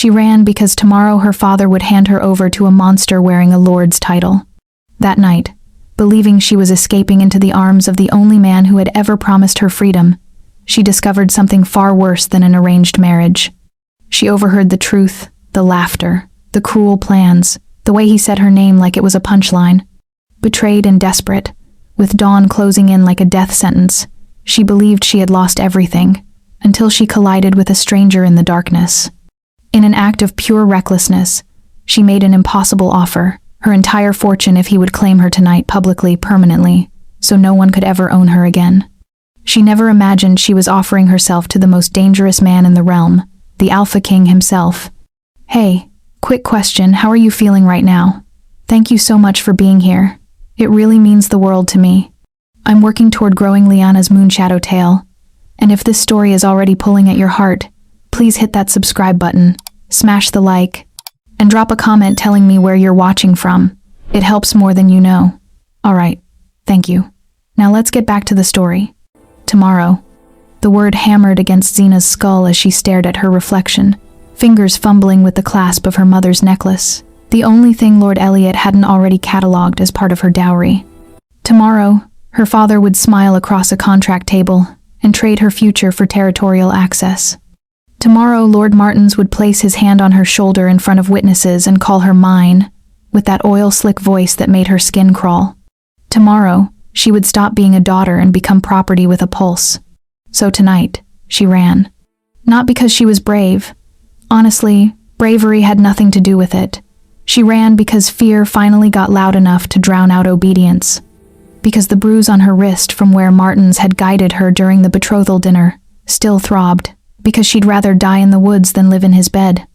She ran because tomorrow her father would hand her over to a monster wearing a lord's title. That night, believing she was escaping into the arms of the only man who had ever promised her freedom, she discovered something far worse than an arranged marriage. She overheard the truth, the laughter, the cruel plans, the way he said her name like it was a punchline. Betrayed and desperate, with dawn closing in like a death sentence, she believed she had lost everything, until she collided with a stranger in the darkness. In an act of pure recklessness, she made an impossible offer, her entire fortune if he would claim her tonight publicly, permanently, so no one could ever own her again. She never imagined she was offering herself to the most dangerous man in the realm, the Alpha King himself. Hey, quick question, how are you feeling right now? Thank you so much for being here. It really means the world to me. I'm working toward growing Liana's Moonshadow tale, and if this story is already pulling at your heart, please hit that subscribe button, smash the like, and drop a comment telling me where you're watching from. It helps more than you know. Alright, thank you. Now let's get back to the story. Tomorrow. The word hammered against Zena's skull as she stared at her reflection, fingers fumbling with the clasp of her mother's necklace, the only thing Lord Elliot hadn't already catalogued as part of her dowry. Tomorrow, her father would smile across a contract table and trade her future for territorial access. Tomorrow, Lord Martins would place his hand on her shoulder in front of witnesses and call her mine, with that oil-slick voice that made her skin crawl. Tomorrow, she would stop being a daughter and become property with a pulse. So tonight, she ran. Not because she was brave. Honestly, bravery had nothing to do with it. She ran because fear finally got loud enough to drown out obedience. Because the bruise on her wrist from where Martins had guided her during the betrothal dinner still throbbed. Because she'd rather die in the woods than live in his bed.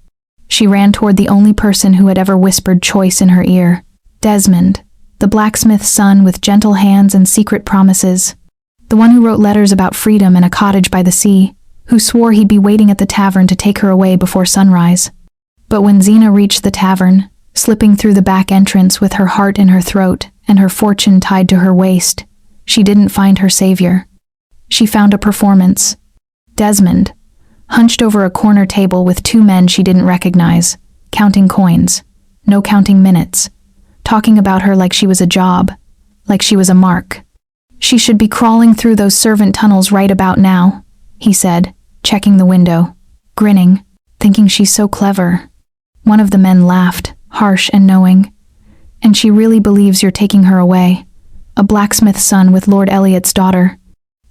She ran toward the only person who had ever whispered choice in her ear. Desmond, the blacksmith's son with gentle hands and secret promises. The one who wrote letters about freedom in a cottage by the sea, who swore he'd be waiting at the tavern to take her away before sunrise. But when Zena reached the tavern, slipping through the back entrance with her heart in her throat and her fortune tied to her waist, she didn't find her savior. She found a performance. Desmond, hunched over a corner table with two men she didn't recognize, counting coins, no counting minutes, talking about her like she was a job, like she was a mark. She should be crawling through those servant tunnels right about now, he said, checking the window, grinning, thinking she's so clever. One of the men laughed, harsh and knowing. And she really believes you're taking her away. A blacksmith's son with Lord Elliot's daughter.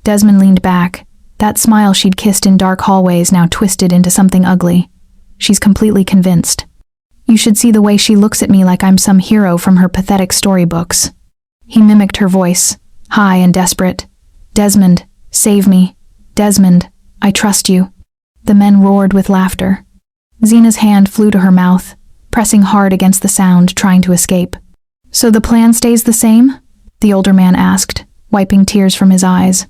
Desmond leaned back. That smile she'd kissed in dark hallways now twisted into something ugly. She's completely convinced. You should see the way she looks at me like I'm some hero from her pathetic storybooks. He mimicked her voice, high and desperate. Desmond, save me. Desmond, I trust you. The men roared with laughter. Zena's hand flew to her mouth, pressing hard against the sound, trying to escape. So the plan stays the same? The older man asked, wiping tears from his eyes.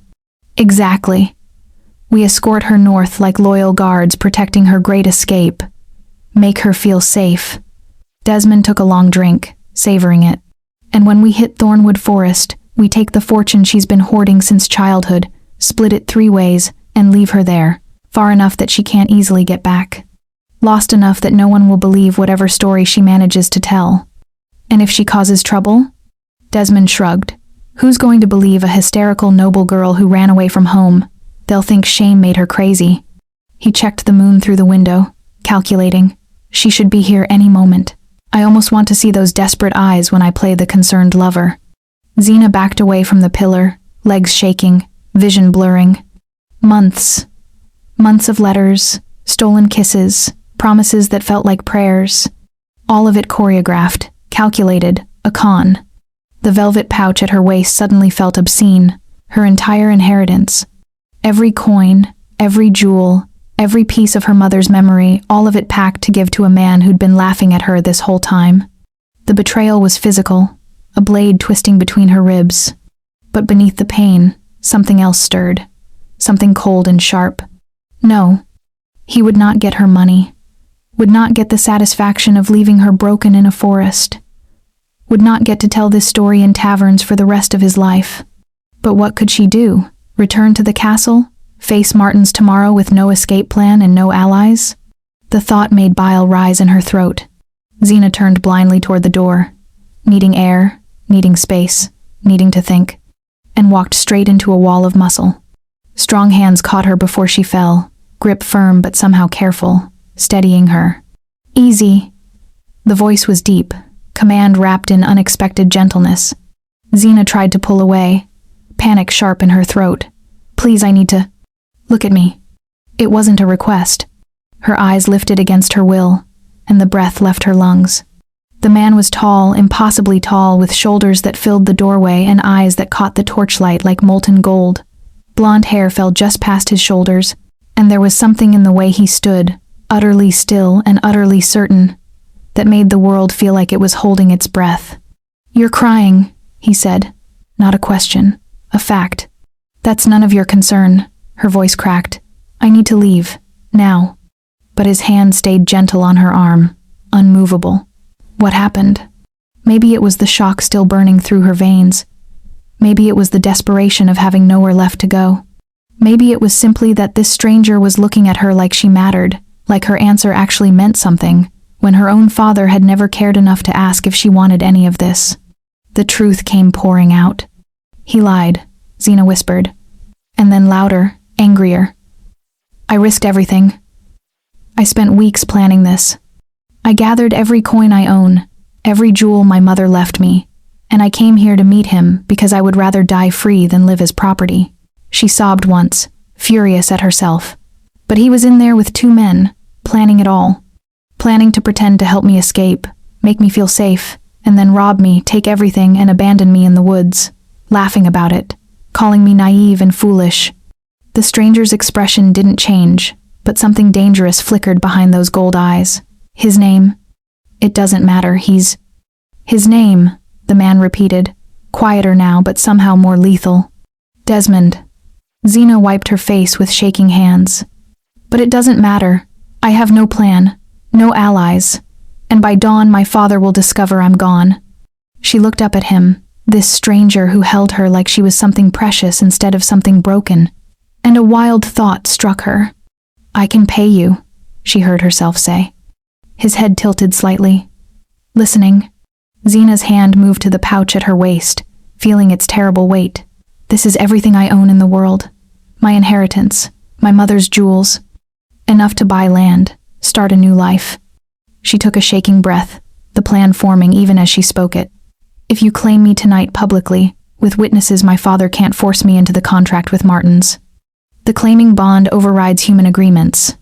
Exactly. We escort her north like loyal guards protecting her great escape. Make her feel safe. Desmond took a long drink, savoring it. And when we hit Thornwood Forest, we take the fortune she's been hoarding since childhood, split it 3 ways, and leave her there, far enough that she can't easily get back. Lost enough that no one will believe whatever story she manages to tell. And if she causes trouble? Desmond shrugged. Who's going to believe a hysterical noble girl who ran away from home? They'll think shame made her crazy. He checked the moon through the window, calculating. She should be here any moment. I almost want to see those desperate eyes when I play the concerned lover. Zena backed away from the pillar, legs shaking, vision blurring. Months. Months of letters, stolen kisses, promises that felt like prayers. All of it choreographed, calculated, a con. The velvet pouch at her waist suddenly felt obscene, her entire inheritance. Every coin, every jewel, every piece of her mother's memory, all of it packed to give to a man who'd been laughing at her this whole time. The betrayal was physical, a blade twisting between her ribs. But beneath the pain, something else stirred, something cold and sharp. No, he would not get her money, would not get the satisfaction of leaving her broken in a forest, would not get to tell this story in taverns for the rest of his life. But what could she do? Return to the castle? Face Martins tomorrow with no escape plan and no allies? The thought made bile rise in her throat. Zena turned blindly toward the door, needing air, needing space, needing to think, and walked straight into a wall of muscle. Strong hands caught her before she fell, grip firm but somehow careful, steadying her. Easy. The voice was deep, command wrapped in unexpected gentleness. Zena tried to pull away, panic sharp in her throat. Please, I need to. Look at me. It wasn't a request. Her eyes lifted against her will, and the breath left her lungs. The man was tall, impossibly tall, with shoulders that filled the doorway and eyes that caught the torchlight like molten gold. Blonde hair fell just past his shoulders, and there was something in the way he stood, utterly still and utterly certain, that made the world feel like it was holding its breath. "You're crying," he said. Not a question, a fact. "That's none of your concern," her voice cracked. "I need to leave, now." But his hand stayed gentle on her arm, unmovable. What happened? Maybe it was the shock still burning through her veins. Maybe it was the desperation of having nowhere left to go. Maybe it was simply that this stranger was looking at her like she mattered, like her answer actually meant something, when her own father had never cared enough to ask if she wanted any of this. The truth came pouring out. "He lied," Zena whispered. And then louder, angrier. "I risked everything. I spent weeks planning this. I gathered every coin I own, every jewel my mother left me, and I came here to meet him because I would rather die free than live as property." She sobbed once, furious at herself. But he was in there with two men, planning it all. Planning to pretend to help me escape, make me feel safe, and then rob me, take everything, and abandon me in the woods, laughing about it, calling me naive and foolish. The stranger's expression didn't change, but something dangerous flickered behind those gold eyes. "His name? It doesn't matter, he's—" "His name," the man repeated, quieter now but somehow more lethal. "Desmond." Zena wiped her face with shaking hands. "But it doesn't matter. I have no plan, no allies, and by dawn my father will discover I'm gone." She looked up at him, this stranger who held her like she was something precious instead of something broken, and a wild thought struck her. "I can pay you," she heard herself say. His head tilted slightly. Listening. Zena's hand moved to the pouch at her waist, feeling its terrible weight. "This is everything I own in the world. My inheritance, my mother's jewels. Enough to buy land, start a new life." She took a shaking breath, the plan forming even as she spoke it. "If you claim me tonight publicly, with witnesses my father can't force me into the contract with Martins. The claiming bond overrides human agreements."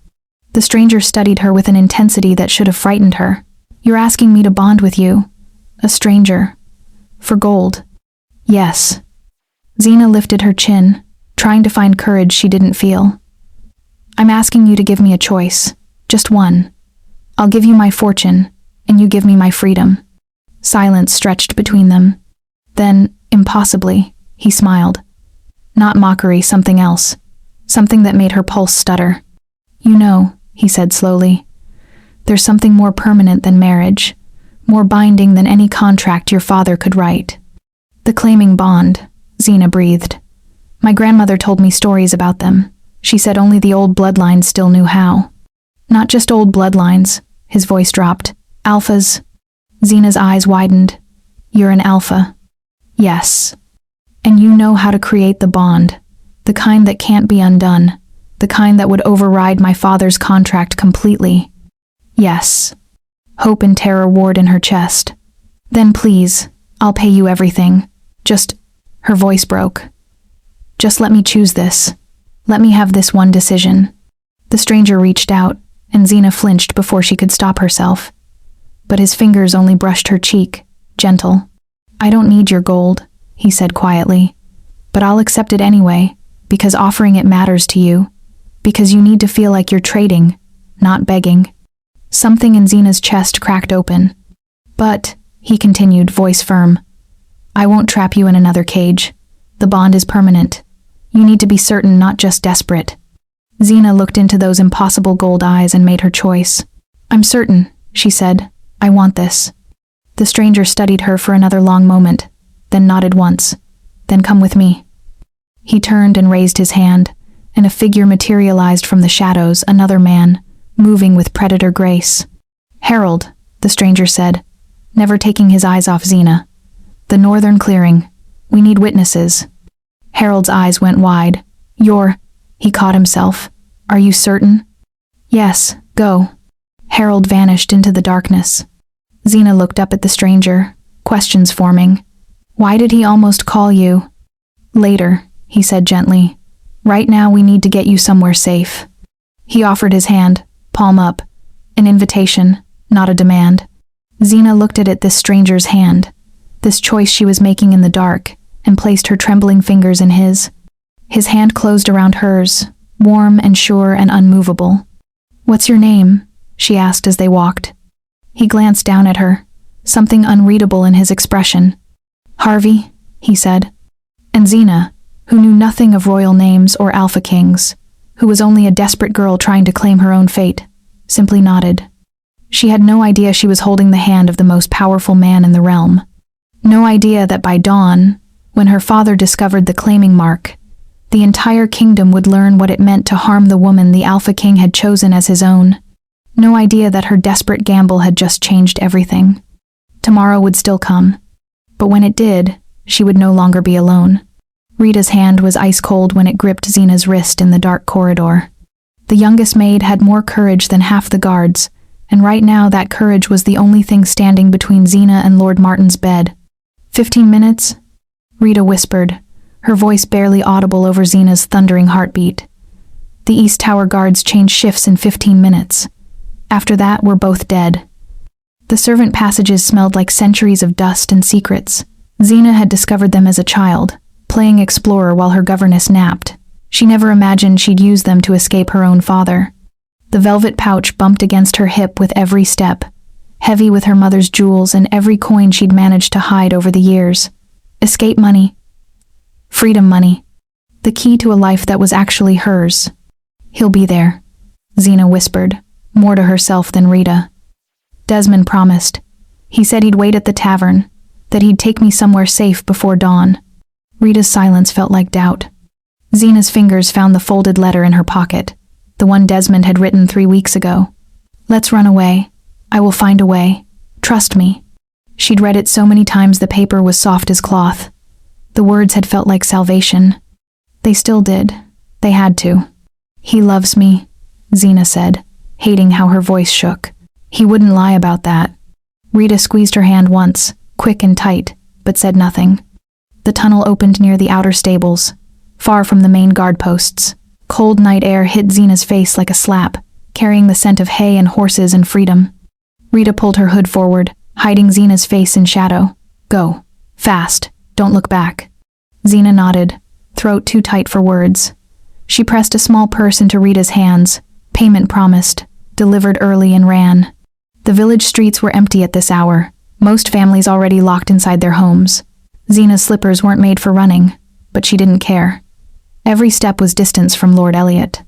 The stranger studied her with an intensity that should have frightened her. "You're asking me to bond with you, a stranger, for gold?" "Yes." Zena lifted her chin, trying to find courage she didn't feel. "I'm asking you to give me a choice, just one. I'll give you my fortune, and you give me my freedom." Silence stretched between them. Then, impossibly, he smiled. Not mockery, something else. Something that made her pulse stutter. "You know," he said slowly, "there's something more permanent than marriage, more binding than any contract your father could write." "The claiming bond," Zena breathed. "My grandmother told me stories about them. She said only the old bloodlines still knew how." "Not just old bloodlines," his voice dropped. "Alphas." Zena's eyes widened. "You're an alpha." "Yes. And you know how to create the bond, the kind that can't be undone, the kind that would override my father's contract completely." "Yes." Hope and terror warred in her chest. "Then please, I'll pay you everything. Just—" her voice broke. "Just let me choose this. Let me have this one decision." The stranger reached out, and Zena flinched before she could stop herself. But his fingers only brushed her cheek, gentle. "I don't need your gold," he said quietly. "But I'll accept it anyway, because offering it matters to you. Because you need to feel like you're trading, not begging." Something in Zena's chest cracked open. "But," he continued, voice firm, "I won't trap you in another cage. The bond is permanent. You need to be certain, not just desperate." Zena looked into those impossible gold eyes and made her choice. "I'm certain," she said. "I want this." The stranger studied her for another long moment, then nodded once. "Then come with me." He turned and raised his hand, and a figure materialized from the shadows, another man, moving with predator grace. "Harold," the stranger said, never taking his eyes off Xena. "The northern clearing. We need witnesses." Harold's eyes went wide. He caught himself. "Are you certain?" "Yes, go." Harold vanished into the darkness. Xena looked up at the stranger, questions forming. "Why did he almost call you?" "Later," he said gently. "Right now we need to get you somewhere safe." He offered his hand, palm up. An invitation, not a demand. Xena looked at this stranger's hand, this choice she was making in the dark, and placed her trembling fingers in his. His hand closed around hers, warm and sure and unmovable. "What's your name?" she asked as they walked. He glanced down at her, something unreadable in his expression. "Harvey," he said. And Xena, who knew nothing of royal names or alpha kings, who was only a desperate girl trying to claim her own fate, simply nodded. She had no idea she was holding the hand of the most powerful man in the realm. No idea that by dawn, when her father discovered the claiming mark, the entire kingdom would learn what it meant to harm the woman the Alpha King had chosen as his own. No idea that her desperate gamble had just changed everything. Tomorrow would still come. But when it did, she would no longer be alone. Rita's hand was ice cold when it gripped Xena's wrist in the dark corridor. The youngest maid had more courage than half the guards, and right now that courage was the only thing standing between Xena and Lord Martin's bed. 15 minutes? Rita whispered, her voice barely audible over Xena's thundering heartbeat. The East Tower guards changed shifts in 15 minutes. After that, we're both dead. The servant passages smelled like centuries of dust and secrets. Xena had discovered them as a child, playing explorer while her governess napped. She never imagined she'd use them to escape her own father. The velvet pouch bumped against her hip with every step, heavy with her mother's jewels and every coin she'd managed to hide over the years. Escape money. Freedom money. The key to a life that was actually hers. "He'll be there," Xena whispered, more to herself than Rita. "Desmond promised. He said he'd wait at the tavern, that he'd take me somewhere safe before dawn." Rita's silence felt like doubt. Xena's fingers found the folded letter in her pocket, the one Desmond had written 3 weeks ago. "Let's run away. I will find a way. Trust me." She'd read it so many times the paper was soft as cloth. The words had felt like salvation. They still did. They had to. "He loves me," Xena said, hating how her voice shook. "He wouldn't lie about that." Rita squeezed her hand once, quick and tight, but said nothing. The tunnel opened near the outer stables, far from the main guard posts. Cold night air hit Xena's face like a slap, carrying the scent of hay and horses and freedom. Rita pulled her hood forward, hiding Xena's face in shadow. "Go. Fast. Don't look back." Xena nodded, throat too tight for words. She pressed a small purse into Rita's hands, payment promised, delivered early, and ran. The village streets were empty at this hour, most families already locked inside their homes. Xena's slippers weren't made for running, but she didn't care. Every step was distance from Lord Elliot.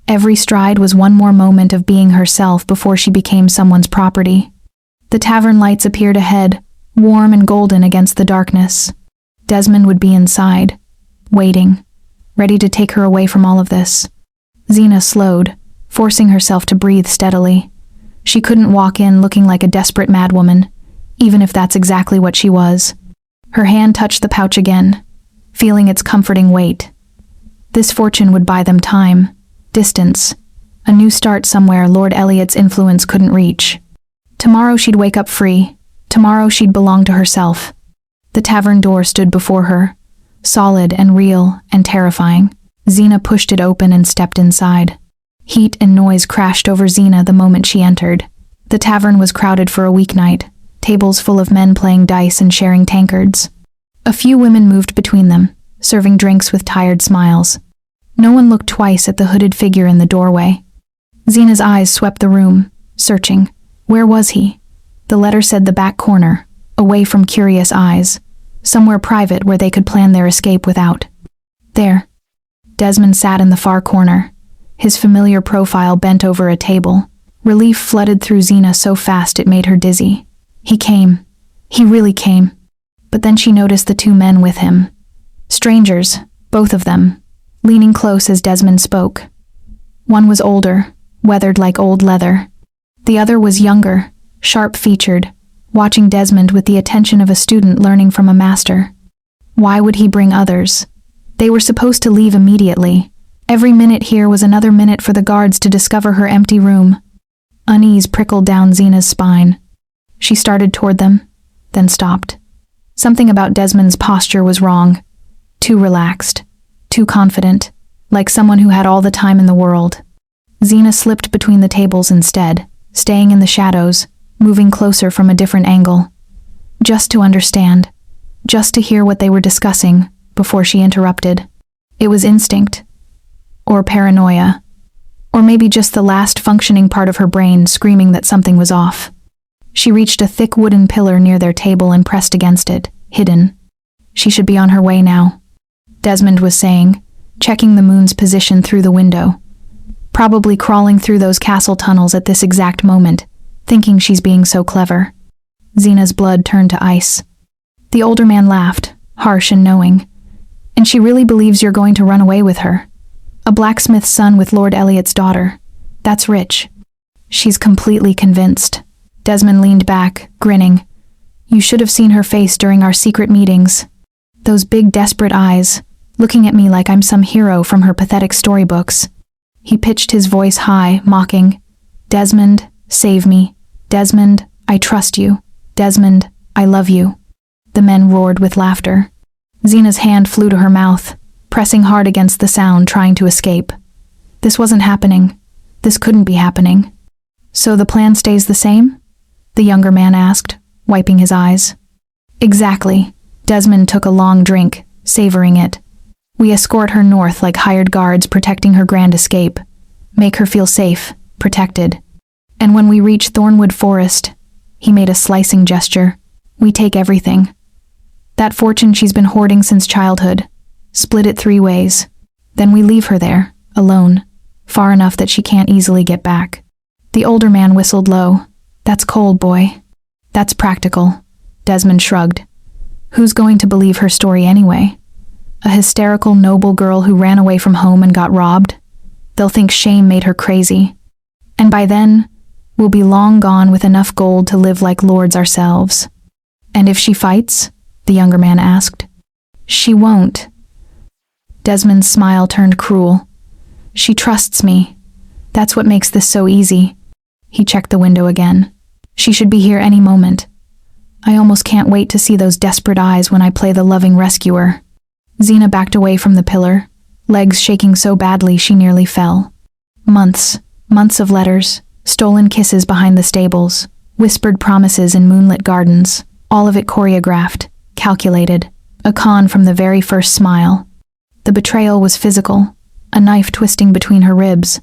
Every stride was one more moment of being herself before she became someone's property. The tavern lights appeared ahead, warm and golden against the darkness. Desmond would be inside, waiting, ready to take her away from all of this. Xena slowed, forcing herself to breathe steadily. She couldn't walk in looking like a desperate madwoman, even if that's exactly what she was. Her hand touched the pouch again, feeling its comforting weight. This fortune would buy them time, distance, a new start somewhere Lord Elliot's influence couldn't reach. Tomorrow she'd wake up free. Tomorrow she'd belong to herself. The tavern door stood before her, solid and real and terrifying. Xena pushed it open and stepped inside. Heat and noise crashed over Xena the moment she entered. The tavern was crowded for a weeknight, tables full of men playing dice and sharing tankards. A few women moved between them, serving drinks with tired smiles. No one looked twice at the hooded figure in the doorway. Xena's eyes swept the room, searching. Where was he? The letter said the back corner, away from curious eyes, somewhere private where they could plan their escape without. There. Desmond sat in the far corner, his familiar profile bent over a table. Relief flooded through Xena so fast it made her dizzy. He came. He really came. But then she noticed the 2 men with him. Strangers, both of them, leaning close as Desmond spoke. One was older, weathered like old leather. The other was younger, sharp-featured, watching Desmond with the attention of a student learning from a master. Why would he bring others? They were supposed to leave immediately. Every minute here was another minute for the guards to discover her empty room. Unease prickled down Zena's spine. She started toward them, then stopped. Something about Desmond's posture was wrong. Too relaxed, too confident, like someone who had all the time in the world. Zena slipped between the tables instead, staying in the shadows, moving closer from a different angle. Just to understand, just to hear what they were discussing before she interrupted. It was instinct, or paranoia, or maybe just the last functioning part of her brain screaming that something was off. She reached a thick wooden pillar near their table and pressed against it, hidden. She should be on her way now, Desmond was saying, checking the moon's position through the window. Probably crawling through those castle tunnels at this exact moment, thinking she's being so clever. Zena's blood turned to ice. The older man laughed, harsh and knowing. And she really believes you're going to run away with her? A blacksmith's son with Lord Elliot's daughter. That's rich. She's completely convinced. Desmond leaned back, grinning. You should have seen her face during our secret meetings. Those big, desperate eyes, looking at me like I'm some hero from her pathetic storybooks. He pitched his voice high, mocking. Desmond, save me. Desmond, I trust you. Desmond, I love you. The men roared with laughter. Zena's hand flew to her mouth, pressing hard against the sound, trying to escape. This wasn't happening. This couldn't be happening. So the plan stays the same? The younger man asked, wiping his eyes. Exactly. Desmond took a long drink, savoring it. We escort her north like hired guards protecting her grand escape. Make her feel safe, protected. And when we reach Thornwood Forest, he made a slicing gesture, we take everything. That fortune she's been hoarding since childhood. Split it 3 ways. Then we leave her there, alone, far enough that she can't easily get back. The older man whistled low. That's cold, boy. That's practical. Desmond shrugged. Who's going to believe her story anyway? A hysterical, noble girl who ran away from home and got robbed? They'll think shame made her crazy. And by then, we'll be long gone with enough gold to live like lords ourselves. And if she fights? The younger man asked. She won't. Desmond's smile turned cruel. She trusts me. That's what makes this so easy. He checked the window again. She should be here any moment. I almost can't wait to see those desperate eyes when I play the loving rescuer. Zena backed away from the pillar, legs shaking so badly she nearly fell. Months of letters, stolen kisses behind the stables, whispered promises in moonlit gardens, all of it choreographed, calculated, a con from the very first smile. The betrayal was physical, a knife twisting between her ribs.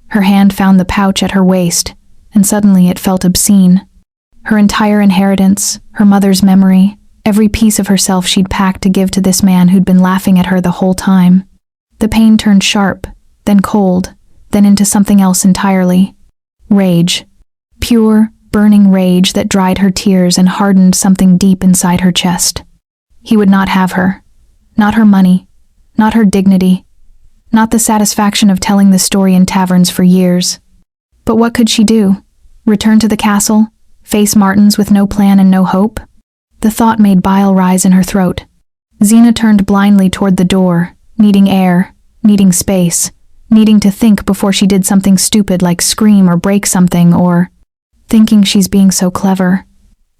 Her hand found the pouch at her waist, and suddenly it felt obscene. Her entire inheritance, her mother's memory, every piece of herself she'd packed to give to this man who'd been laughing at her the whole time. The pain turned sharp, then cold, then into something else entirely. Rage. Pure, burning rage that dried her tears and hardened something deep inside her chest. He would not have her. Not her money. Not her dignity. Not the satisfaction of telling the story in taverns for years. But what could she do? Return to the castle? Face Martins with no plan and no hope? The thought made bile rise in her throat. Zena turned blindly toward the door, needing air, needing space, needing to think before she did something stupid like scream or break something or... Thinking she's being so clever.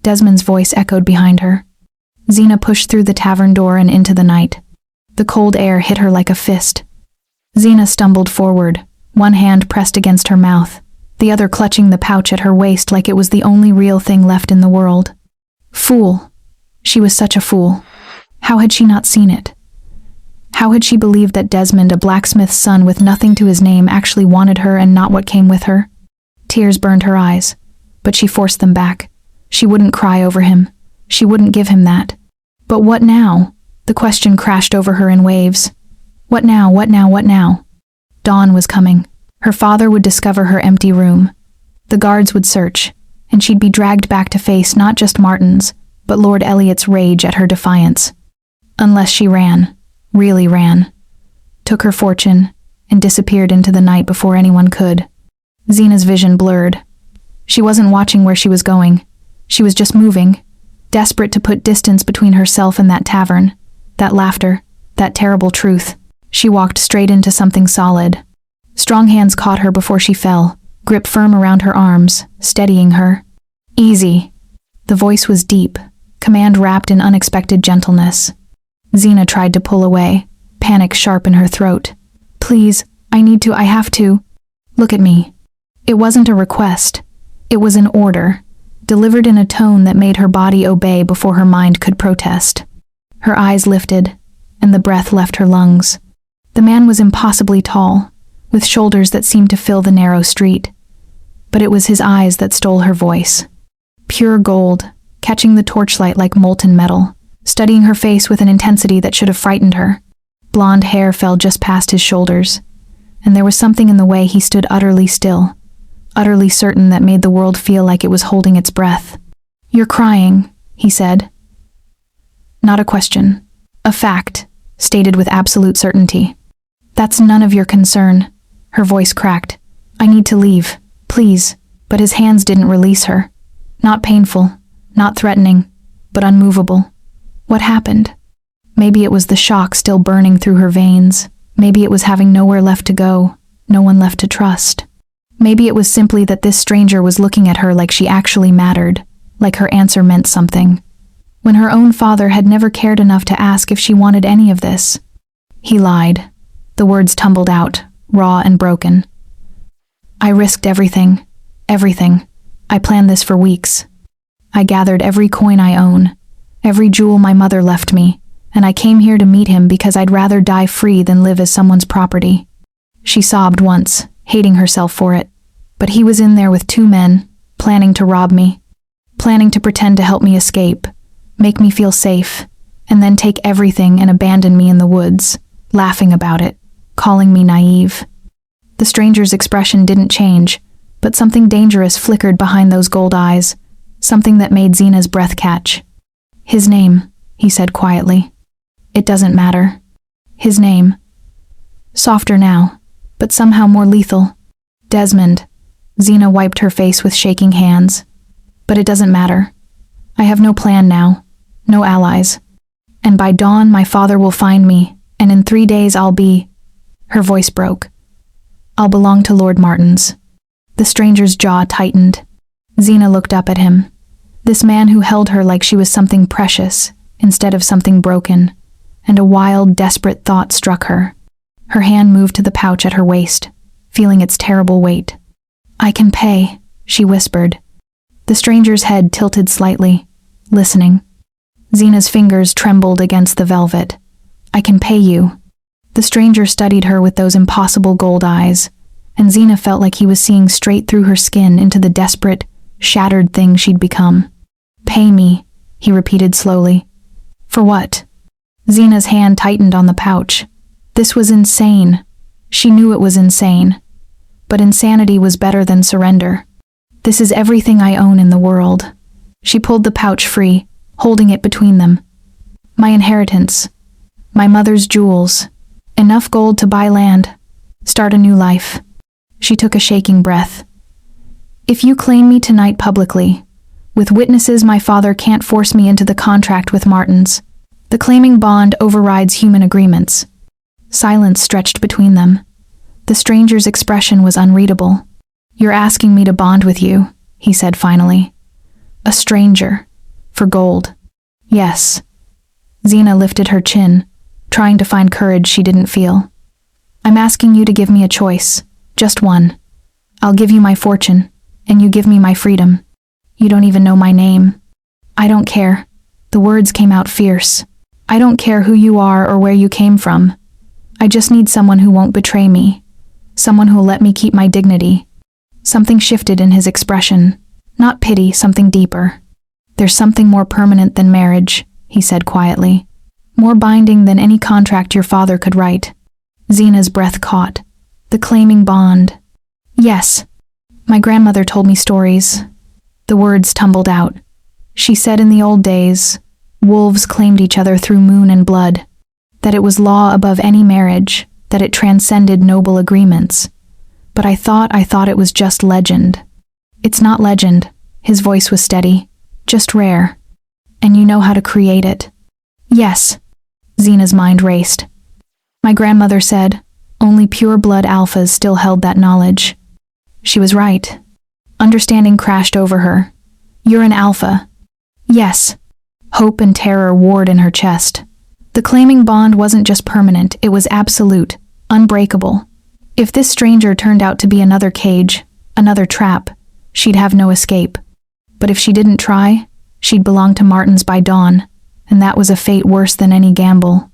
Desmond's voice echoed behind her. Zena pushed through the tavern door and into the night. The cold air hit her like a fist. Zena stumbled forward, one hand pressed against her mouth, the other clutching the pouch at her waist like it was the only real thing left in the world. Fool. She was such a fool. How had she not seen it? How had she believed that Desmond, a blacksmith's son with nothing to his name, actually wanted her and not what came with her? Tears burned her eyes, but she forced them back. She wouldn't cry over him. She wouldn't give him that. But what now? The question crashed over her in waves. What now, what now, what now? Dawn was coming. Her father would discover her empty room. The guards would search, and she'd be dragged back to face not just Martin's, but Lord Elliot's rage at her defiance. Unless she ran, really ran, took her fortune, and disappeared into the night before anyone could. Zena's vision blurred. She wasn't watching where she was going. She was just moving, desperate to put distance between herself and that tavern, that laughter, that terrible truth. She walked straight into something solid. Strong hands caught her before she fell, grip firm around her arms, steadying her. Easy. The voice was deep, command wrapped in unexpected gentleness. Zena tried to pull away, panic sharp in her throat. Please, I have to. Look at me. It wasn't a request. It was an order, delivered in a tone that made her body obey before her mind could protest. Her eyes lifted, and the breath left her lungs. The man was impossibly tall, with shoulders that seemed to fill the narrow street. But it was his eyes that stole her voice. Pure gold, catching the torchlight like molten metal, studying her face with an intensity that should have frightened her. Blonde hair fell just past his shoulders, and there was something in the way he stood utterly still, utterly certain that made the world feel like it was holding its breath. "You're crying," he said. Not a question. A fact, stated with absolute certainty. "That's none of your concern." Her voice cracked. "I need to leave, please." But his hands didn't release her. Not painful, not threatening, but unmovable. What happened? Maybe it was the shock still burning through her veins. Maybe it was having nowhere left to go, no one left to trust. Maybe it was simply that this stranger was looking at her like she actually mattered, like her answer meant something, when her own father had never cared enough to ask if she wanted any of this. He lied. The words tumbled out, raw and broken. "I risked everything. Everything. I planned this for weeks. I gathered every coin I own, every jewel my mother left me, and I came here to meet him because I'd rather die free than live as someone's property." She sobbed once, hating herself for it. But he was in there with 2 men, planning to rob me, planning to pretend to help me escape, make me feel safe, and then take everything and abandon me in the woods, laughing about it, calling me naive. The stranger's expression didn't change, but something dangerous flickered behind those gold eyes, something that made Zena's breath catch. "His name," he said quietly. "It doesn't matter. His name." Softer now, but somehow more lethal. "Desmond." Zena wiped her face with shaking hands. "But it doesn't matter. I have no plan now, no allies. And by dawn my father will find me, and in 3 days I'll be—" Her voice broke. "I'll belong to Lord Martin's." The stranger's jaw tightened. Zena looked up at him. This man who held her like she was something precious, instead of something broken, and a wild, desperate thought struck her. Her hand moved to the pouch at her waist, feeling its terrible weight. "I can pay," she whispered. The stranger's head tilted slightly, listening. Zena's fingers trembled against the velvet. "I can pay you." The stranger studied her with those impossible gold eyes, and Zena felt like he was seeing straight through her skin into the desperate, shattered thing she'd become. "Pay me," he repeated slowly. "For what?" Zena's hand tightened on the pouch. This was insane. She knew it was insane. But insanity was better than surrender. "This is everything I own in the world." She pulled the pouch free, holding it between them. "My inheritance. My mother's jewels. Enough gold to buy land. Start a new life." She took a shaking breath. "If you claim me tonight publicly, with witnesses my father can't force me into the contract with Martins. The claiming bond overrides human agreements." Silence stretched between them. The stranger's expression was unreadable. "You're asking me to bond with you," he said finally. "A stranger. For gold." "Yes." Zena lifted her chin, trying to find courage she didn't feel. "I'm asking you to give me a choice. Just one. I'll give you my fortune, and you give me my freedom. You don't even know my name." "I don't care." The words came out fierce. "I don't care who you are or where you came from. I just need someone who won't betray me. Someone who'll let me keep my dignity." Something shifted in his expression. Not pity, something deeper. "There's something more permanent than marriage," he said quietly. "More binding than any contract your father could write." Zena's breath caught. "The claiming bond." "Yes. My grandmother told me stories." The words tumbled out. She said in the old days, wolves claimed each other through moon and blood, that it was law above any marriage, that it transcended noble agreements. But I thought it was just legend. It's not legend. His voice was steady. Just rare. And you know how to create it. Yes. Zena's mind raced. My grandmother said, only pure-blood alphas still held that knowledge. She was right. Understanding crashed over her. You're an alpha. Yes. Hope and terror warred in her chest. The claiming bond wasn't just permanent, it was absolute, unbreakable. If this stranger turned out to be another cage, another trap, she'd have no escape. But if she didn't try, she'd belong to Martins by dawn, and that was a fate worse than any gamble.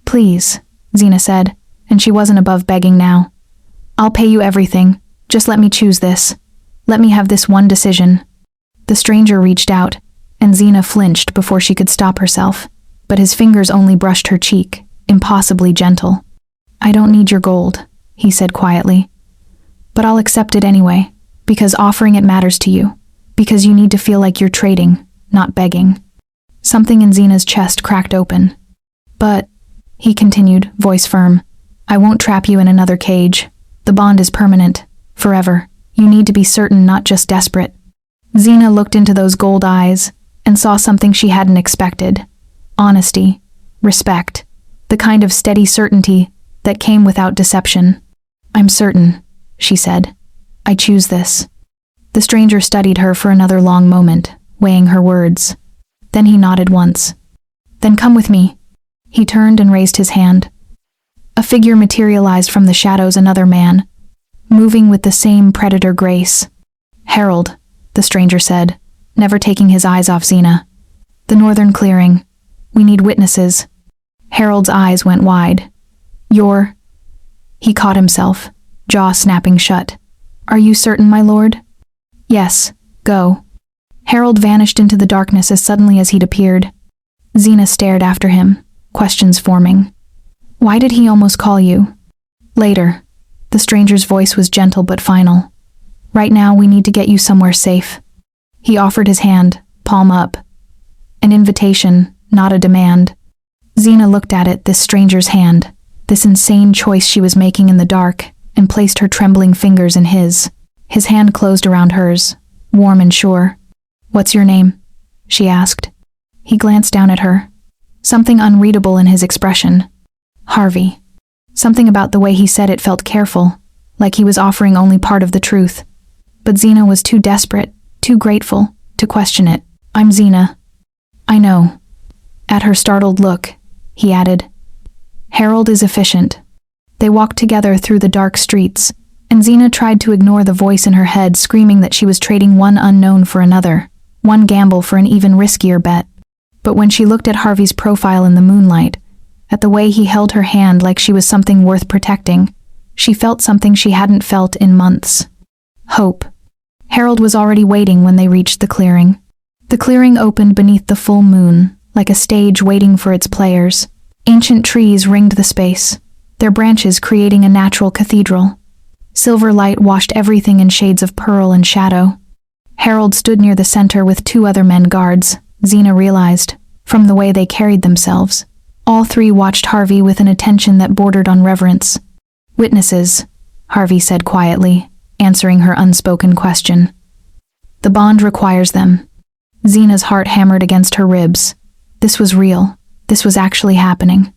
Please, Zena said, and she wasn't above begging now. I'll pay you everything, just let me choose this. Let me have this one decision. The stranger reached out, and Zena flinched before she could stop herself, but his fingers only brushed her cheek, impossibly gentle. I don't need your gold, he said quietly. But I'll accept it anyway, because offering it matters to you, because you need to feel like you're trading, not begging. Something in Zena's chest cracked open. But, he continued, voice firm, I won't trap you in another cage. The bond is permanent, forever. You need to be certain, not just desperate. Zena looked into those gold eyes and saw something she hadn't expected. Honesty, respect, the kind of steady certainty that came without deception. I'm certain, she said. I choose this. The stranger studied her for another long moment, weighing her words. Then he nodded once. Then come with me. He turned and raised his hand. A figure materialized from the shadows, another man, moving with the same predator grace. Harold, the stranger said, never taking his eyes off Zena. The northern clearing. We need witnesses. Harold's eyes went wide. You're... He caught himself, jaw snapping shut. Are you certain, my lord? Yes, go. Harold vanished into the darkness as suddenly as he'd appeared. Zena stared after him, questions forming. Why did he almost call you? Later. The stranger's voice was gentle but final. Right now, we need to get you somewhere safe. He offered his hand, palm up. An invitation, not a demand. Zena looked at it, this stranger's hand, this insane choice she was making in the dark, and placed her trembling fingers in his. His hand closed around hers, warm and sure. What's your name? She asked. He glanced down at her. Something unreadable in his expression. Harvey. Something about the way he said it felt careful, like he was offering only part of the truth. But Zena was too desperate, too grateful, to question it. I'm Zena. I know. At her startled look, he added. Harold is efficient. They walked together through the dark streets, and Zena tried to ignore the voice in her head screaming that she was trading one unknown for another, one gamble for an even riskier bet. But when she looked at Harvey's profile in the moonlight, at the way he held her hand like she was something worth protecting, she felt something she hadn't felt in months. Hope. Harold was already waiting when they reached the clearing. The clearing opened beneath the full moon, like a stage waiting for its players. Ancient trees ringed the space, their branches creating a natural cathedral. Silver light washed everything in shades of pearl and shadow. Harold stood near the center with two other men guards, Zena realized, from the way they carried themselves. All three watched Harvey with an attention that bordered on reverence. Witnesses, Harvey said quietly, answering her unspoken question. The bond requires them. Zena's heart hammered against her ribs. This was real. This was actually happening.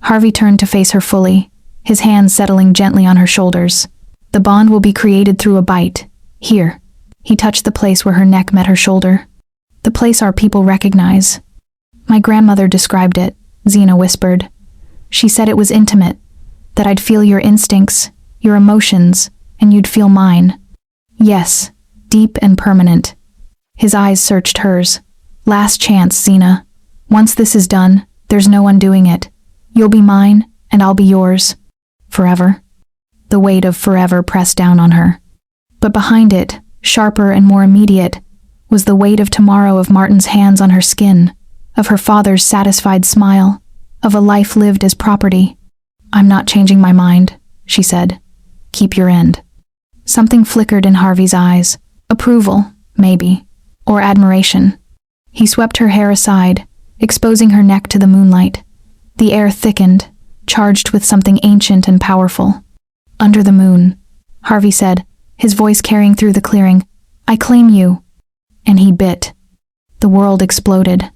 Harvey turned to face her fully, his hands settling gently on her shoulders. The bond will be created through a bite. Here. He touched the place where her neck met her shoulder. The place our people recognize. My grandmother described it, Zena whispered. She said it was intimate, that I'd feel your instincts, your emotions, and you'd feel mine. Yes, deep and permanent. His eyes searched hers. Last chance, Zena. Once this is done, there's no undoing it. You'll be mine, and I'll be yours. Forever. The weight of forever pressed down on her. But behind it, sharper and more immediate, was the weight of tomorrow, of Martin's hands on her skin, of her father's satisfied smile, of a life lived as property. I'm not changing my mind, she said. Keep your end. Something flickered in Harvey's eyes. Approval, maybe, or admiration. He swept her hair aside, exposing her neck to the moonlight. The air thickened, charged with something ancient and powerful. Under the moon, Harvey said, his voice carrying through the clearing. I claim you. And he bit. The world exploded.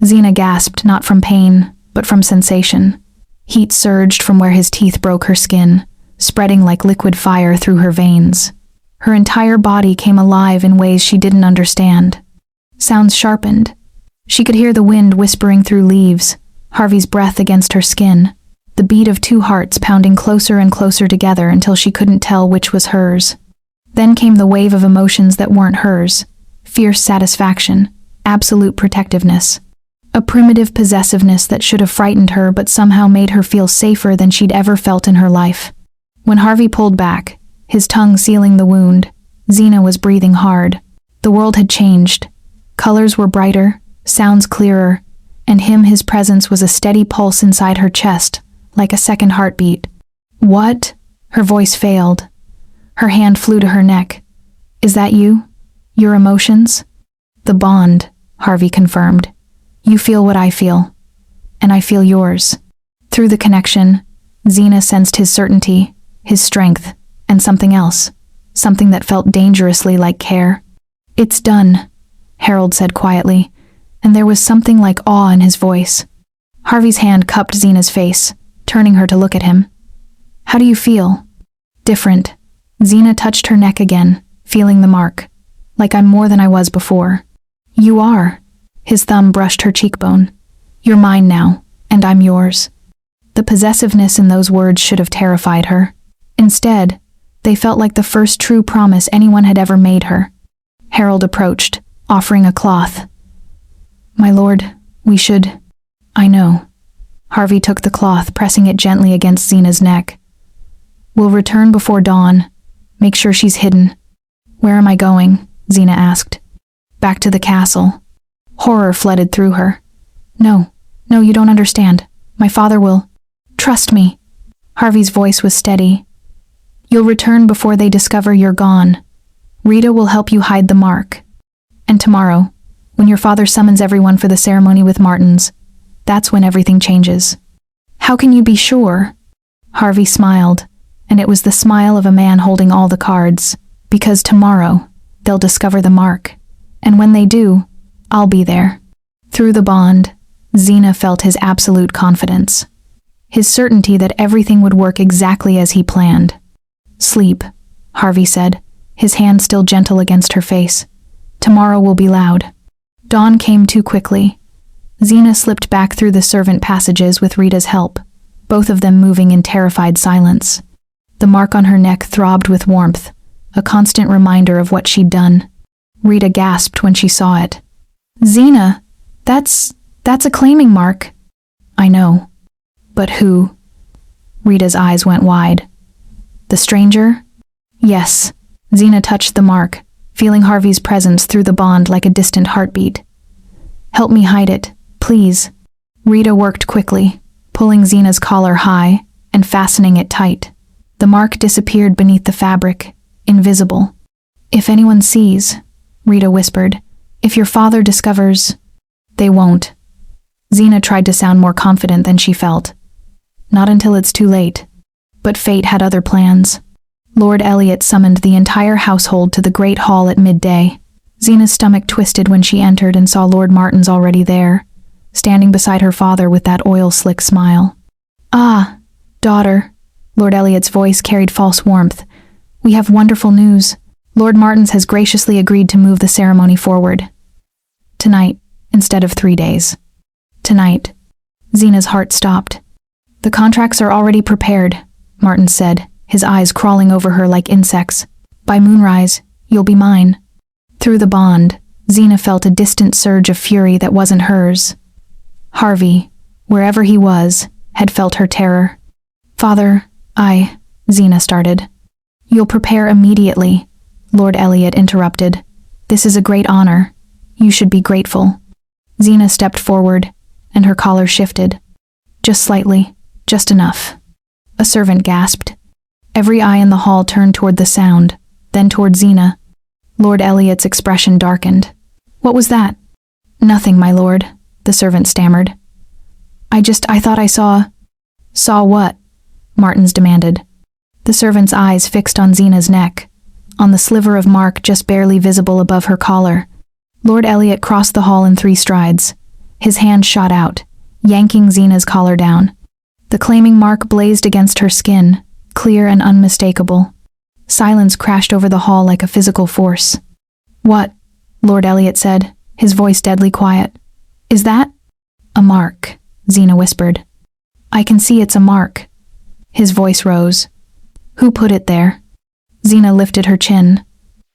Xena gasped, not from pain, but from sensation. Heat surged from where his teeth broke her skin, spreading like liquid fire through her veins. Her entire body came alive in ways she didn't understand. Sounds sharpened. She could hear the wind whispering through leaves, Harvey's breath against her skin, the beat of two hearts pounding closer and closer together until she couldn't tell which was hers. Then came the wave of emotions that weren't hers, fierce satisfaction, absolute protectiveness, a primitive possessiveness that should have frightened her but somehow made her feel safer than she'd ever felt in her life. When Harvey pulled back, his tongue sealing the wound, Xena was breathing hard. The world had changed. Colors were brighter, sounds clearer, and his presence was a steady pulse inside her chest, like a second heartbeat. What? Her voice failed. Her hand flew to her neck. Is that you? Your emotions? The bond, Harvey confirmed. You feel what I feel, and I feel yours. Through the connection, Xena sensed his certainty, his strength, and something else, something that felt dangerously like care. It's done, Harold said quietly, and there was something like awe in his voice. Harvey's hand cupped Xena's face, turning her to look at him. How do you feel? Different. Xena touched her neck again, feeling the mark. Like I'm more than I was before. You are. His thumb brushed her cheekbone. You're mine now, and I'm yours. The possessiveness in those words should have terrified her. Instead, they felt like the first true promise anyone had ever made her. Harold approached, offering a cloth. My lord, we should... I know. Harvey took the cloth, pressing it gently against Xena's neck. We'll return before dawn. Make sure she's hidden. Where am I going? Xena asked. Back to the castle. Horror flooded through her. No, you don't understand. My father will... Trust me. Harvey's voice was steady. You'll return before they discover you're gone. Rita will help you hide the mark. And tomorrow, when your father summons everyone for the ceremony with Martins, that's when everything changes. How can you be sure? Harvey smiled, and it was the smile of a man holding all the cards. Because tomorrow, they'll discover the mark. And when they do, I'll be there. Through the bond, Xena felt his absolute confidence. His certainty that everything would work exactly as he planned. Sleep, Harvey said, his hand still gentle against her face. Tomorrow will be loud. Dawn came too quickly. Xena slipped back through the servant passages with Rita's help, both of them moving in terrified silence. The mark on her neck throbbed with warmth, a constant reminder of what she'd done. Rita gasped when she saw it. Xena, that's a claiming mark. I know. But who? Rita's eyes went wide. The stranger? Yes. Xena touched the mark, feeling Harvey's presence through the bond like a distant heartbeat. Help me hide it, please. Rita worked quickly, pulling Xena's collar high and fastening it tight. The mark disappeared beneath the fabric, invisible. If anyone sees, Rita whispered, if your father discovers... They won't. Xena tried to sound more confident than she felt. Not until it's too late. But fate had other plans. Lord Elliot summoned the entire household to the great hall at midday. Xena's stomach twisted when she entered and saw Lord Martins already there, standing beside her father with that oil-slick smile. Ah, daughter. Lord Elliot's voice carried false warmth. We have wonderful news. Lord Martins has graciously agreed to move the ceremony forward. Tonight, instead of 3 days. Tonight. Xena's heart stopped. The contracts are already prepared, Martins said, his eyes crawling over her like insects. By moonrise, you'll be mine. Through the bond, Xena felt a distant surge of fury that wasn't hers. Harvey, wherever he was, had felt her terror. Father, Xena started. You'll prepare immediately, Lord Elliot interrupted. This is a great honor. You should be grateful. Xena stepped forward, and her collar shifted. Just slightly, just enough. A servant gasped. Every eye in the hall turned toward the sound, then toward Xena. Lord Elliot's expression darkened. What was that? Nothing, my lord, the servant stammered. I thought I saw... Saw what? Martins demanded. the servant's eyes fixed on Zena's neck, on the sliver of mark just barely visible above her collar. Lord Elliot crossed the hall in 3 strides. His hand shot out, yanking Zena's collar down. The claiming mark blazed against her skin, clear and unmistakable. Silence crashed over the hall like a physical force. "What?" Lord Elliot said, his voice deadly quiet. "Is that?" "A mark," Zena whispered. "I can see it's a mark." His voice rose. "Who put it there?" Zena lifted her chin.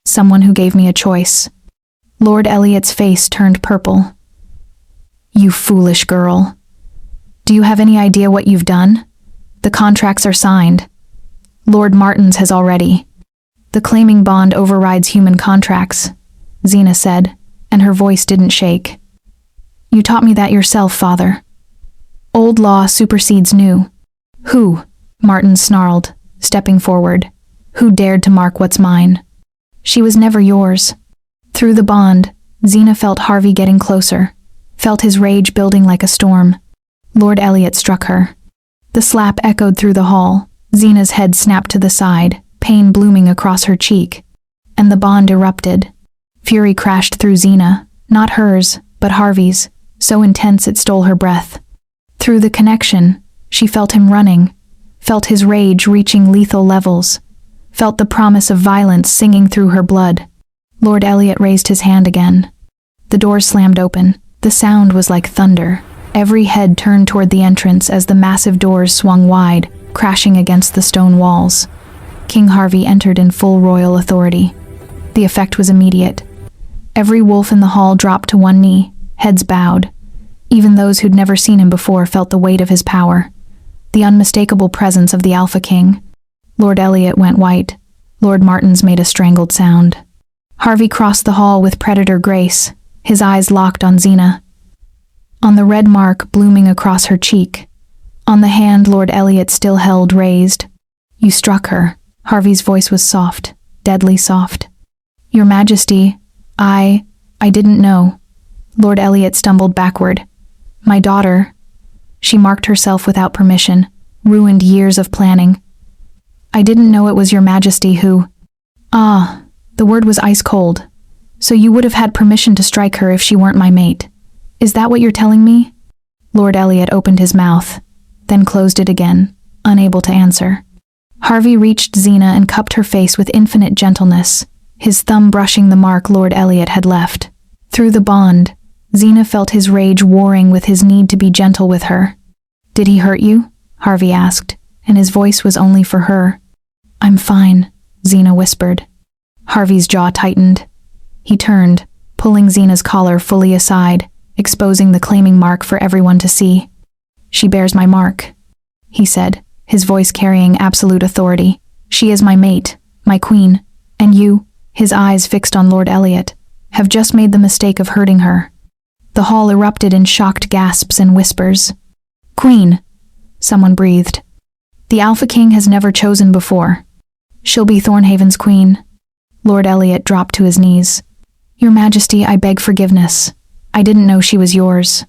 "Someone who gave me a choice." Lord Elliot's face turned purple. "You foolish girl. Do you have any idea what you've done? The contracts are signed. Lord Martin's has already." "The claiming bond overrides human contracts," Zena said, and her voice didn't shake. "You taught me that yourself, father. Old law supersedes new." "Who?" Martin snarled, stepping forward. "Who dared to mark what's mine?" "She was never yours." Through the bond, Zena felt Harvey getting closer, felt his rage building like a storm. Lord Elliot struck her. The slap echoed through the hall. Zena's head snapped to the side, pain blooming across her cheek. And the bond erupted. Fury crashed through Zena, not hers, but Harvey's, so intense it stole her breath. Through the connection, she felt him running, felt his rage reaching lethal levels, felt the promise of violence singing through her blood. Lord Elliot raised his hand again. The doors slammed open. The sound was like thunder. Every head turned toward the entrance as the massive doors swung wide, crashing against the stone walls. King Harvey entered in full royal authority. The effect was immediate. Every wolf in the hall dropped to one knee, heads bowed. Even those who'd never seen him before felt the weight of his power, the unmistakable presence of the Alpha King. Lord Elliot went white. Lord Martin's made a strangled sound. Harvey crossed the hall with predator grace, his eyes locked on Zena. On the red mark blooming across her cheek, on the hand Lord Elliot still held raised. "You struck her." Harvey's voice was soft, deadly soft. "Your Majesty, I didn't know." Lord Elliot stumbled backward. "My daughter." She marked herself without permission, ruined years of planning. "I didn't know it was your Majesty who—" "Ah," the word was ice cold. "So you would have had permission to strike her if she weren't my mate. Is that what you're telling me?" Lord Elliot opened his mouth, then closed it again, unable to answer. Harvey reached Zena and cupped her face with infinite gentleness, his thumb brushing the mark Lord Elliot had left. Through the bond, Zena felt his rage warring with his need to be gentle with her. "Did he hurt you?" Harvey asked, and his voice was only for her. "I'm fine," Zena whispered. Harvey's jaw tightened. He turned, pulling Zena's collar fully aside, exposing the claiming mark for everyone to see. "She bears my mark," he said, his voice carrying absolute authority. "She is my mate, my queen, and you," his eyes fixed on Lord Elliot, "have just made the mistake of hurting her." The hall erupted in shocked gasps and whispers. "Queen," someone breathed. "The Alpha King has never chosen before. She'll be Thornhaven's queen." Lord Elliot dropped to his knees. "Your Majesty, I beg forgiveness. I didn't know she was yours."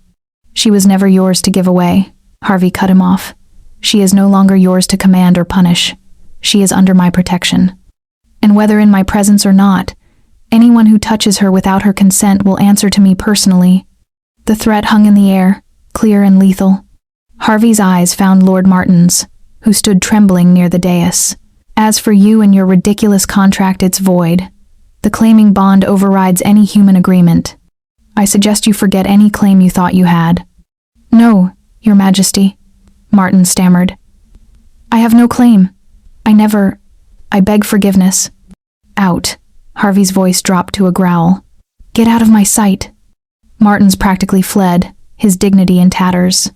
"She was never yours to give away," Harvey cut him off. "She is no longer yours to command or punish. She is under my protection. And whether in my presence or not, anyone who touches her without her consent will answer to me personally." The threat hung in the air, clear and lethal. Harvey's eyes found Lord Martin's, who stood trembling near the dais. "As for you and your ridiculous contract, it's void. The claiming bond overrides any human agreement. I suggest you forget any claim you thought you had." "No, Your Majesty," Martin stammered. "I have no claim. I beg forgiveness." "Out." Harvey's voice dropped to a growl. "Get out of my sight." Martin's practically fled, his dignity in tatters.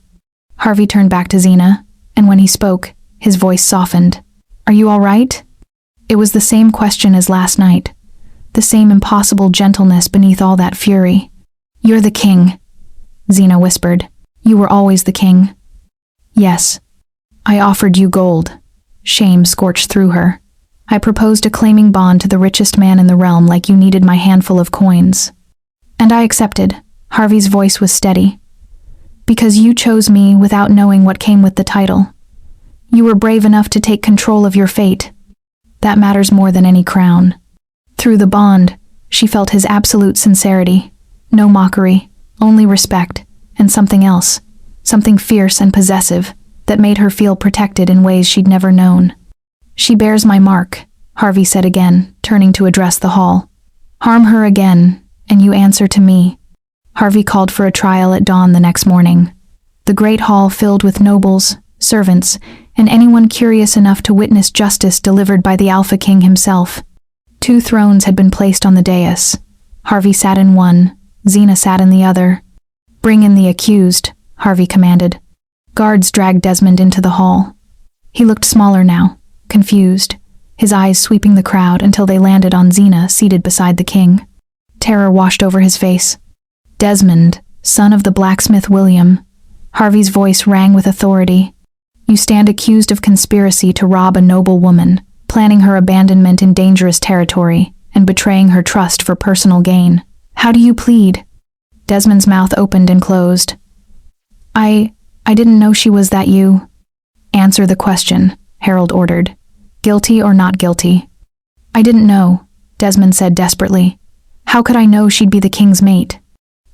Harvey turned back to Zena, and when he spoke, his voice softened. "Are you all right?" It was the same question as last night, the same impossible gentleness beneath all that fury. "You're the king," Zena whispered. "You were always the king." "Yes. I offered you gold." Shame scorched through her. "I proposed a claiming bond to the richest man in the realm like you needed my handful of coins. And I accepted." Harvey's voice was steady. "Because you chose me without knowing what came with the title. You were brave enough to take control of your fate. That matters more than any crown. Through the bond, she felt his absolute sincerity. No mockery, only respect, and something else, something fierce and possessive, that made her feel protected in ways she'd never known. She bears my mark, Harvey said again, turning to address the hall. Harm her again, and you answer to me. Harvey called for a trial at dawn the next morning. The great hall filled with nobles, servants, and anyone curious enough to witness justice delivered by the Alpha King himself. 2 thrones had been placed on the dais. Harvey sat in one, Xena sat in the other. Bring in the accused, Harvey commanded. Guards dragged Desmond into the hall. He looked smaller now, confused, his eyes sweeping the crowd until they landed on Xena seated beside the king. Terror washed over his face. Desmond, son of the blacksmith William. Harvey's voice rang with authority. You stand accused of conspiracy to rob a noble woman, planning her abandonment in dangerous territory, and betraying her trust for personal gain. How do you plead? Desmond's mouth opened and closed. I didn't know she was that you. Answer the question, Harold ordered. Guilty or not guilty? I didn't know, Desmond said desperately. How could I know she'd be the king's mate?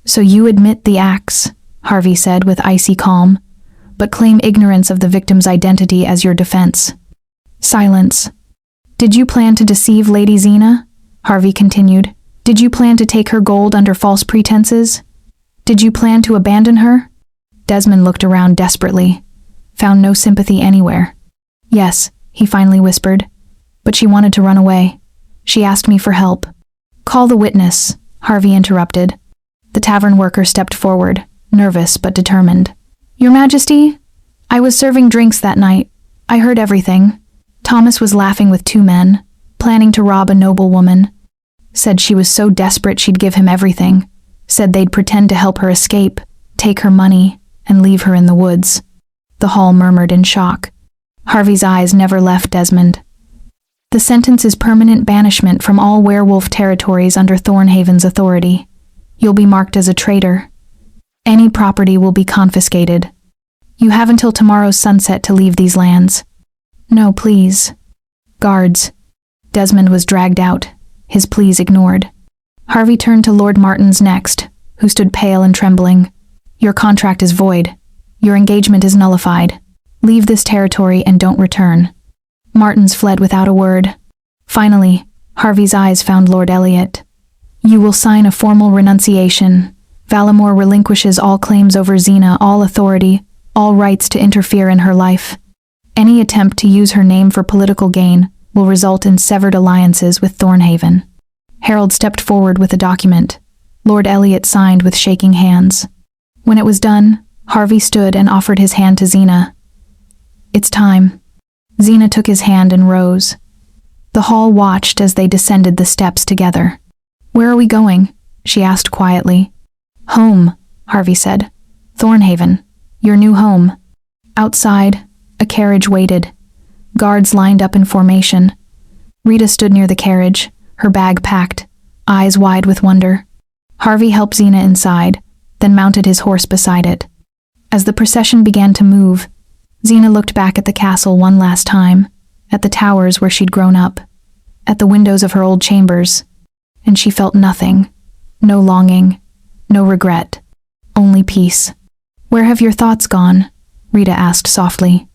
So you admit the acts, Harvey said with icy calm, but claim ignorance of the victim's identity as your defense. Silence. Did you plan to deceive Lady Xena? Harvey continued. Did you plan to take her gold under false pretenses? Did you plan to abandon her? Desmond looked around desperately, found no sympathy anywhere. Yes, he finally whispered, but she wanted to run away. She asked me for help. Call the witness, Harvey interrupted. The tavern worker stepped forward, nervous but determined. Your Majesty, I was serving drinks that night. I heard everything. Thomas was laughing with 2 men, planning to rob a noble woman. Said she was so desperate she'd give him everything. Said they'd pretend to help her escape, take her money, and leave her in the woods. The hall murmured in shock. Harvey's eyes never left Desmond. The sentence is permanent banishment from all werewolf territories under Thornhaven's authority. You'll be marked as a traitor. Any property will be confiscated. You have until tomorrow's sunset to leave these lands. No, please. Guards. Desmond was dragged out, his pleas ignored. Harvey turned to Lord Martins next, who stood pale and trembling. Your contract is void. Your engagement is nullified. Leave this territory and don't return. Martins fled without a word. Finally, Harvey's eyes found Lord Elliot. You will sign a formal renunciation. Valamore relinquishes all claims over Xena, all authority, all rights to interfere in her life. Any attempt to use her name for political gain will result in severed alliances with Thornhaven. Harold stepped forward with a document. Lord Elliot signed with shaking hands. When it was done, Harvey stood and offered his hand to Xena. It's time. Xena took his hand and rose. The hall watched as they descended the steps together. Where are we going? She asked quietly. Home, Harvey said. Thornhaven, your new home. Outside, a carriage waited. Guards lined up in formation. Rita stood near the carriage, her bag packed, eyes wide with wonder. Harvey helped Xena inside, then mounted his horse beside it. As the procession began to move, Xena looked back at the castle one last time, at the towers where she'd grown up, at the windows of her old chambers, and she felt nothing, no longing, no regret, only peace. Where have your thoughts gone? Rita asked softly.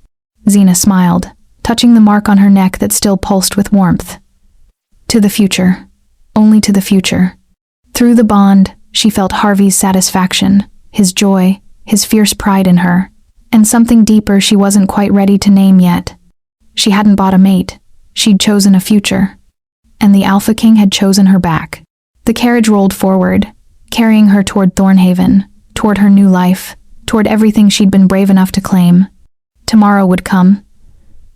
Xena smiled, touching the mark on her neck that still pulsed with warmth. To the future, only to the future. Through the bond, she felt Harvey's satisfaction, his joy, his fierce pride in her, and something deeper she wasn't quite ready to name yet. She hadn't bought a mate, she'd chosen a future, and the Alpha King had chosen her back. The carriage rolled forward, carrying her toward Thornhaven, toward her new life, toward everything she'd been brave enough to claim. Tomorrow would come,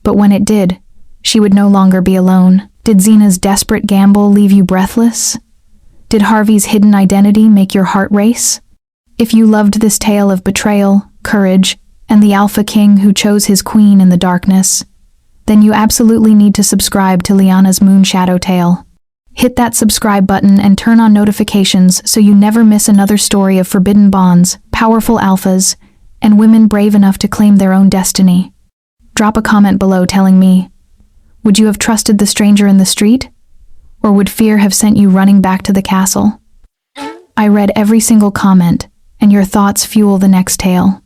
but when it did, she would no longer be alone. Did Xena's desperate gamble leave you breathless? Did Harvey's hidden identity make your heart race? If you loved this tale of betrayal, courage, and the Alpha King who chose his queen in the darkness, then you absolutely need to subscribe to Liana's Moonshadow tale. Hit that subscribe button and turn on notifications so you never miss another story of forbidden bonds, powerful alphas, and women brave enough to claim their own destiny. Drop a comment below telling me, would you have trusted the stranger in the street? Or would fear have sent you running back to the castle? I read every single comment, and your thoughts fuel the next tale.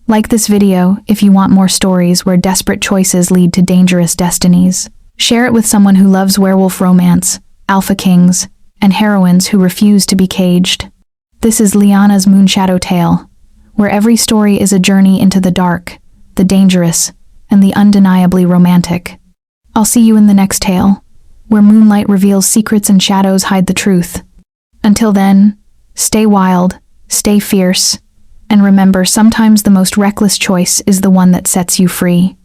Like this video if you want more stories where desperate choices lead to dangerous destinies. Share it with someone who loves werewolf romance, alpha kings, and heroines who refuse to be caged. This is Liana's Moonshadow tale, where every story is a journey into the dark, the dangerous, and the undeniably romantic. I'll see you in the next tale, where moonlight reveals secrets and shadows hide the truth. Until then, stay wild, stay fierce, and remember, sometimes the most reckless choice is the one that sets you free.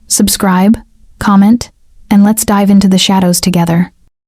Subscribe, comment, and let's dive into the shadows together.